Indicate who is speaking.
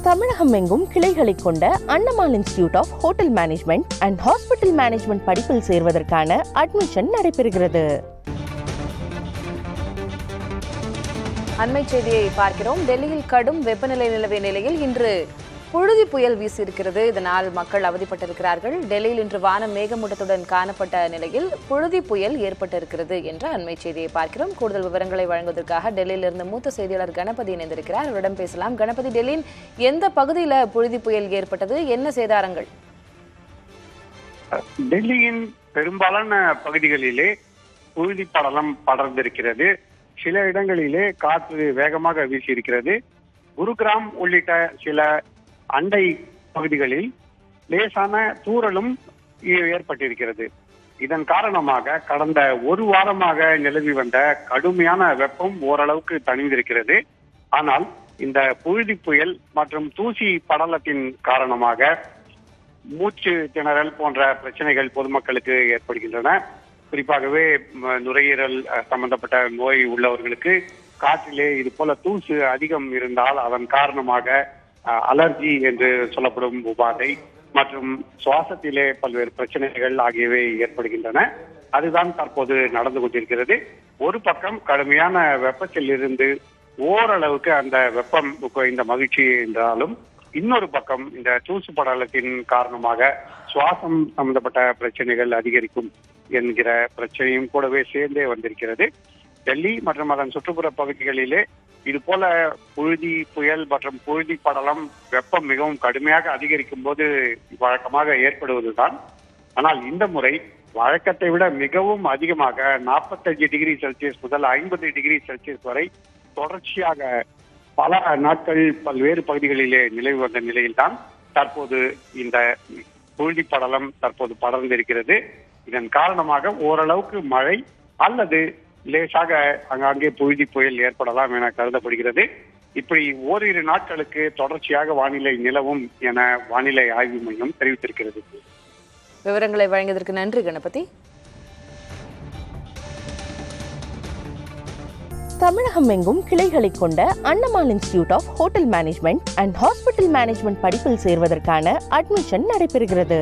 Speaker 1: தமிழகம் எங்கும் கிளைகளை கொண்ட Annamal institute of hotel management and hospital management படிப்பில் சேர்வதற்கான அட்மிஷன் நடைபெறுகிறது.
Speaker 2: அண்மை செய்தியை பார்க்கிறோம். டெல்லியில் கடும் வெப்பநிலை நிலவிய நிலையில் இன்று புழுதி புயல் வீசியிருக்கிறது. இதனால் மக்கள் அவதிப்பட்டிருக்கிறார்கள். டெல்லியில் இன்று வானம் மேகமூட்டத்துடன் காணப்பட்ட நிலையில் புழுதி புயல் ஏற்பட்டிருக்கிறது என்ற அண்மை செய்தியை பார்க்கிறோம். கூடுதல் விவரங்களை வழங்குவதற்காக டெல்லியிலிருந்து மூத்த செய்தியாளர் கணபதி இணைந்திருக்கிறார். அவரிடம் பேசலாம். கணபதி, டெல்லியின் எந்த பகுதியில் புழுதி புயல் ஏற்பட்டது? என்ன சேதாரங்கள்?
Speaker 3: டெல்லியின் பெரும்பாலான பகுதிகளிலே புழுதி படலம் படர்ந்திருக்கிறது. சில இடங்களிலே காற்று வேகமாக வீசியிருக்கிறது. குருகிராம் உள்ளிட்ட சில அண்டை பகுதிகளில் லேசான தூறலும் ஏற்பட்டிருக்கிறது. இதன் காரணமாக கடந்த ஒரு வாரமாக நிலவி வந்த கடுமையான வெப்பம் ஓரளவுக்கு தணிந்திருக்கிறது. ஆனால் இந்த புழுதி புயல் மற்றும் தூசி படலத்தின் காரணமாக மூச்சு திணறல் போன்ற பிரச்சனைகள் பொதுமக்களுக்கு ஏற்படுகின்றன. குறிப்பாகவே நுரையீரல் சம்பந்தப்பட்ட நோய் உள்ளவர்களுக்கு காற்றிலே இது போல தூசு அதிகம் இருந்தால் அதன் காரணமாக அலர்ஜி என்று சொல்லப்படும் உபாதை மற்றும் சுவாசத்திலே பல்வேறு பிரச்சனைகள் ஆகியவை ஏற்படுகின்றன. அதுதான் தற்போது நடந்து கொண்டிருக்கிறது. ஒரு பக்கம் கடுமையான வெப்பத்தில் இருந்து ஓரளவுக்கு அந்த வெப்பம் இந்த மகிழ்ச்சி என்றாலும், இன்னொரு பக்கம் இந்த தூசு படலத்தின் காரணமாக சுவாசம் சம்பந்தப்பட்ட பிரச்சனைகள் அதிகரிக்கும் என்கிற பிரச்சனையும் கூடவே சேர்ந்தே வந்திருக்கிறது. டெல்லி மற்றும் அதன் சுற்றுப்புற பகுதிகளிலே இது போல புழுதி புயல் மற்றும் புழுதி படலம் வெப்பம் மிகவும் கடுமையாக அதிகரிக்கும் போது வழக்கமாக ஏற்படுவதுதான். ஆனால் இந்த முறை வழக்கத்தை விட மிகவும் அதிகமாக 45 டிகிரி செல்சியஸ் முதல் 50 டிகிரி செல்சியஸ் வரை தொடர்ச்சியாக பல நாட்கள் பல்வேறு பகுதிகளிலே நிலவி வந்த நிலையில்தான் தற்போது இந்த புழுதி படலம் தற்போது படர்ந்திருக்கிறது. இதன் காரணமாக ஓரளவுக்கு மழை அல்லது லேசாக அங்காங்கே புழுதி புயல் ஏற்படலாம் என கருதப்படுகிறது. இப்படி ஓரிரு நாட்களுக்கு தொடர்ச்சியாக வானிலை நிலவும் என வானிலை ஆய்வு மையம் தெரிவித்திருக்கிறது.
Speaker 2: விவரங்களை வழங்கியதற்கு நன்றி கணபதி.
Speaker 1: தமிழகம் எங்கும் கிளைகளை கொண்ட Annamal institute of hotel management and hospital management படிப்பில் சேர்வதற்கான அட்மிஷன் நடைபெறுகிறது.